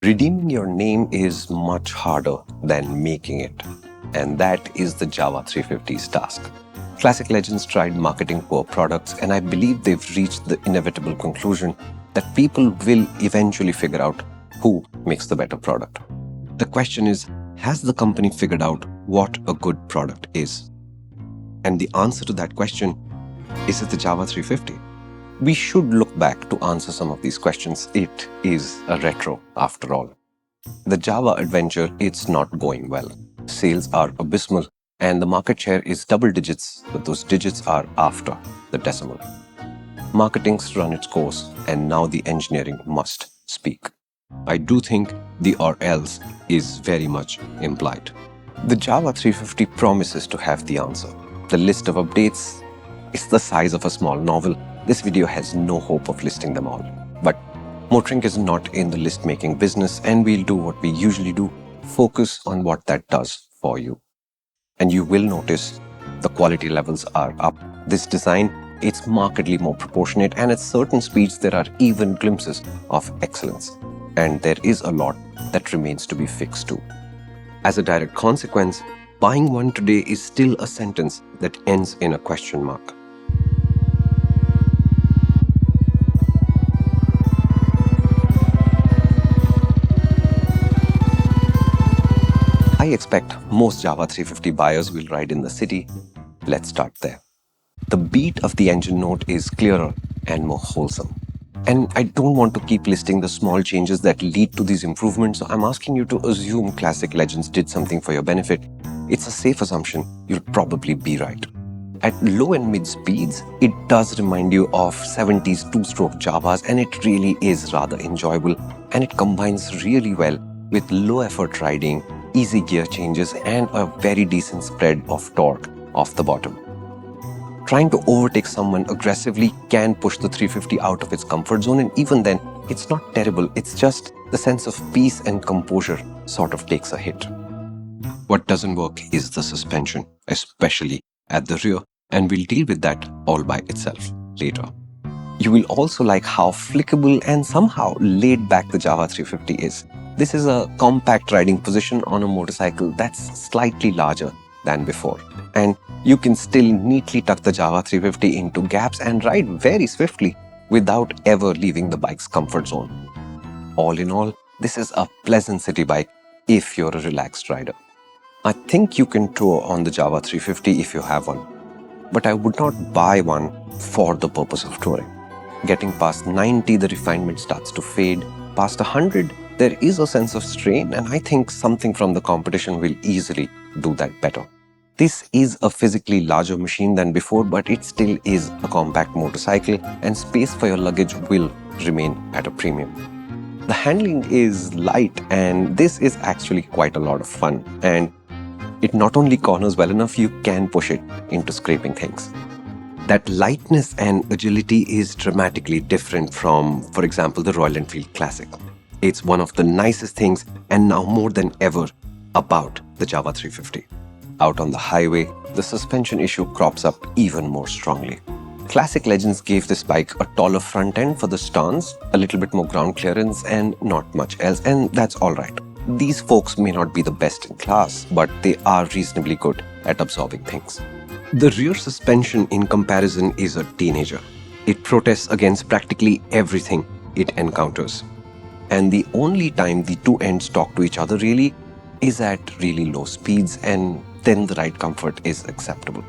Redeeming your name is much harder than making it, and that is the Java 350's task. Classic Legends tried marketing poor products, and I believe they've reached the inevitable conclusion that people will eventually figure out who makes the better product. The question is, has the company figured out what a good product is? And the answer to that question is it the Java 350? We should look back to answer some of these questions. It is a retro after all. The Java adventure, it's not going well. Sales are abysmal and the market share is double digits, but those digits are after the decimal. Marketing's run its course and now the engineering must speak. I do think the or else is very much implied. The Java 350 promises to have the answer. The list of updates is the size of a small novel. This video has no hope of listing them all. But MotorInc is not in the list-making business, and we'll do what we usually do, focus on what that does for you. And you will notice the quality levels are up. This design, it's markedly more proportionate, and at certain speeds there are even glimpses of excellence. And there is a lot that remains to be fixed too. As a direct consequence, buying one today is still a sentence that ends in a question mark. I expect most Java 350 buyers will ride in the city. Let's start there. The beat of the engine note is clearer and more wholesome. And I don't want to keep listing the small changes that lead to these improvements, so I'm asking you to assume Classic Legends did something for your benefit. It's a safe assumption, you'll probably be right. At low and mid speeds, it does remind you of 70s two-stroke Javas, and it really is rather enjoyable, and it combines really well with low-effort riding, easy gear changes, and a very decent spread of torque off the bottom. Trying to overtake someone aggressively can push the 350 out of its comfort zone, and even then, it's not terrible. It's just the sense of peace and composure sort of takes a hit. What doesn't work is the suspension, especially at the rear, and we'll deal with that all by itself later. You will also like how flickable and somehow laid back the Java 350 is. This is a compact riding position on a motorcycle that's slightly larger than before. And you can still neatly tuck the Java 350 into gaps and ride very swiftly without ever leaving the bike's comfort zone. All in all, this is a pleasant city bike if you're a relaxed rider. I think you can tour on the Java 350 if you have one, but I would not buy one for the purpose of touring. Getting past 90, the refinement starts to fade. Past 100, there is a sense of strain, and I think something from the competition will easily do that better. This is a physically larger machine than before, but it still is a compact motorcycle, and space for your luggage will remain at a premium. The handling is light, and this is actually quite a lot of fun, and it not only corners well enough, you can push it into scraping things. That lightness and agility is dramatically different from, for example, the Royal Enfield Classic. It's one of the nicest things, and now more than ever, about the Java 350. Out on the highway, the suspension issue crops up even more strongly. Classic Legends gave this bike a taller front end for the stance, a little bit more ground clearance, and not much else, and that's alright. These folks may not be the best in class, but they are reasonably good at absorbing things. The rear suspension in comparison is a teenager. It protests against practically everything it encounters. And the only time the two ends talk to each other really is at really low speeds, and then the ride comfort is acceptable.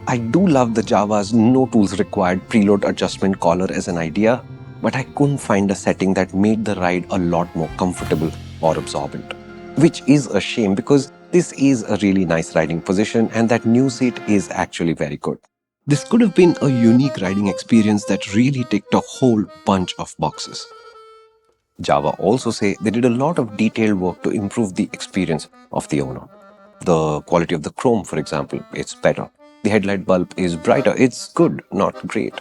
I do love the Java's no tools required preload adjustment collar as an idea, but I couldn't find a setting that made the ride a lot more comfortable or absorbent. Which is a shame, because this is a really nice riding position and that new seat is actually very good. This could have been a unique riding experience that really ticked a whole bunch of boxes. Java also say they did a lot of detailed work to improve the experience of the owner. The quality of the chrome, for example, it's better. The headlight bulb is brighter. It's good, not great.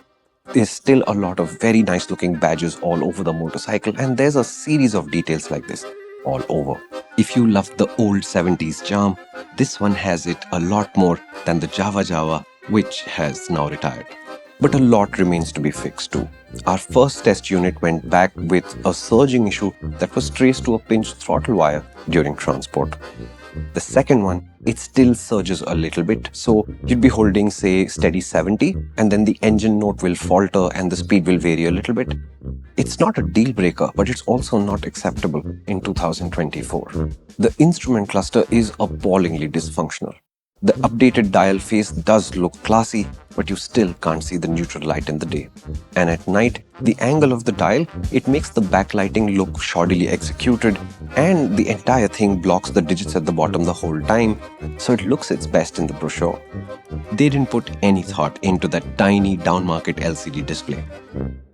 There's still a lot of very nice looking badges all over the motorcycle, and there's a series of details like this all over. If you love the old 70s charm, this one has it a lot more than the Jawa Jawa, which has now retired. But a lot remains to be fixed too. Our first test unit went back with a surging issue that was traced to a pinched throttle wire during transport. The second one, it still surges a little bit, so you'd be holding, say, steady 70, and then the engine note will falter and the speed will vary a little bit. It's not a deal breaker, but it's also not acceptable in 2024. The instrument cluster is appallingly dysfunctional. The updated dial face does look classy, but you still can't see the neutral light in the day. And at night, the angle of the dial, it makes the backlighting look shoddily executed, and the entire thing blocks the digits at the bottom the whole time, so it looks its best in the brochure. They didn't put any thought into that tiny downmarket LCD display.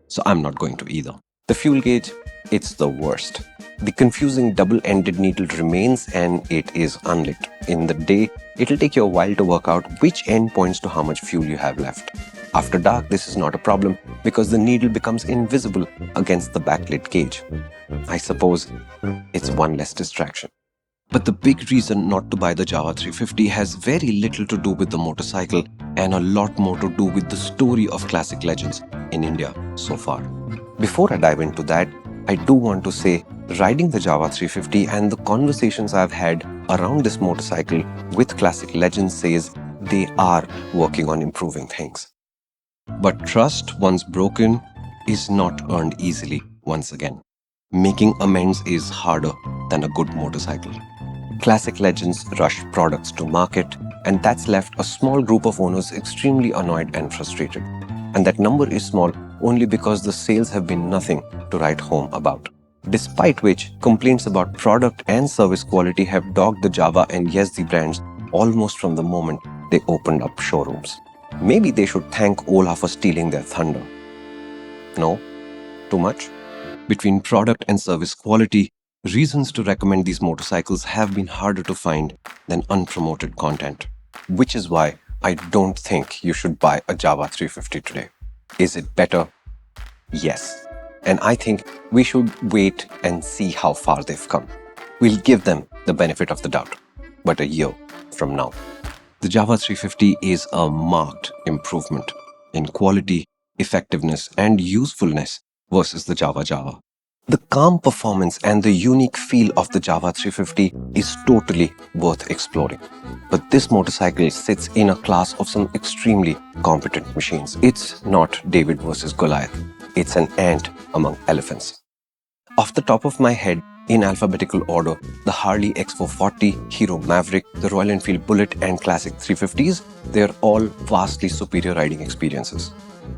So I'm not going to either. The fuel gauge, it's the worst. The confusing double-ended needle remains and it is unlit. In the day, it'll take you a while to work out which end points to how much fuel you have left. After dark, this is not a problem because the needle becomes invisible against the backlit gauge. I suppose it's one less distraction. But the big reason not to buy the Jawa 350 has very little to do with the motorcycle and a lot more to do with the story of classic legends in India so far. Before I dive into that, I do want to say riding the Jawa 350 and the conversations I've had around this motorcycle with classic legends says they are working on improving things. But trust once broken is not earned easily once again. Making amends is harder than a good motorcycle. Classic legends rush products to market, and that's left a small group of owners extremely annoyed and frustrated. And that number is small only because the sales have been nothing to write home about. Despite which, complaints about product and service quality have dogged the Jawa and Yezdi brands almost from the moment they opened up showrooms. Maybe they should thank Ola for stealing their thunder. No? Too much? Between product and service quality, reasons to recommend these motorcycles have been harder to find than unpromoted content. Which is why I don't think you should buy a Jawa 350 today. Is it better? Yes. And I think we should wait and see how far they've come. We'll give them the benefit of the doubt. But a year from now, the Jawa 350 is a marked improvement in quality, effectiveness, and usefulness versus the Jawa Jawa. The calm performance and the unique feel of the Jawa 350 is totally worth exploring. But this motorcycle sits in a class of some extremely competent machines. It's not David versus Goliath. It's an ant among elephants. Off the top of my head, in alphabetical order, the Harley X440, Hero Maverick, the Royal Enfield Bullet and Classic 350s, they're all vastly superior riding experiences.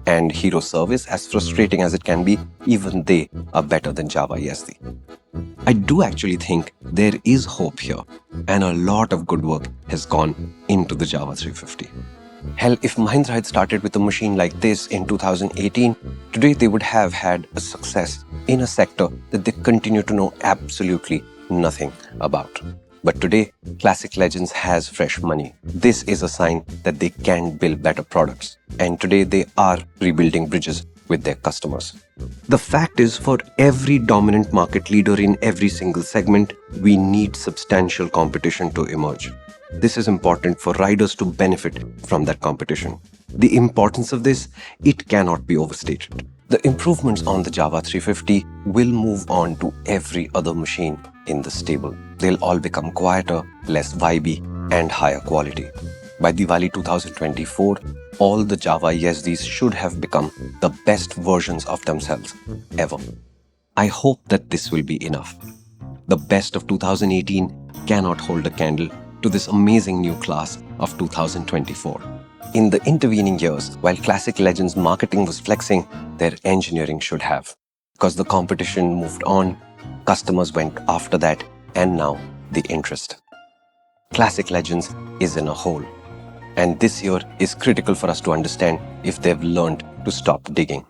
And Hero Service, as frustrating as it can be, even they are better than Jawa Yezdi. I do actually think there is hope here, and a lot of good work has gone into the Jawa 350. Hell, if Mahindra had started with a machine like this in 2018, today they would have had a success in a sector that they continue to know absolutely nothing about. But today, Classic Legends has fresh money. This is a sign that they can build better products. And today they are rebuilding bridges with their customers. The fact is, for every dominant market leader in every single segment, we need substantial competition to emerge. This is important for riders to benefit from that competition. The importance of this, it cannot be overstated. The improvements on the Jawa 350 will move on to every other machine in the stable. They'll all become quieter, less vibey, and higher quality. By Diwali 2024, all the Jawa Yezdis should have become the best versions of themselves ever. I hope that this will be enough. The best of 2018 cannot hold a candle to this amazing new class of 2024. In the intervening years, while Classic Legends marketing was flexing, their engineering should have. Because the competition moved on, customers went after that, and now the interest. Classic Legends is in a hole. And this year is critical for us to understand if they've learned to stop digging.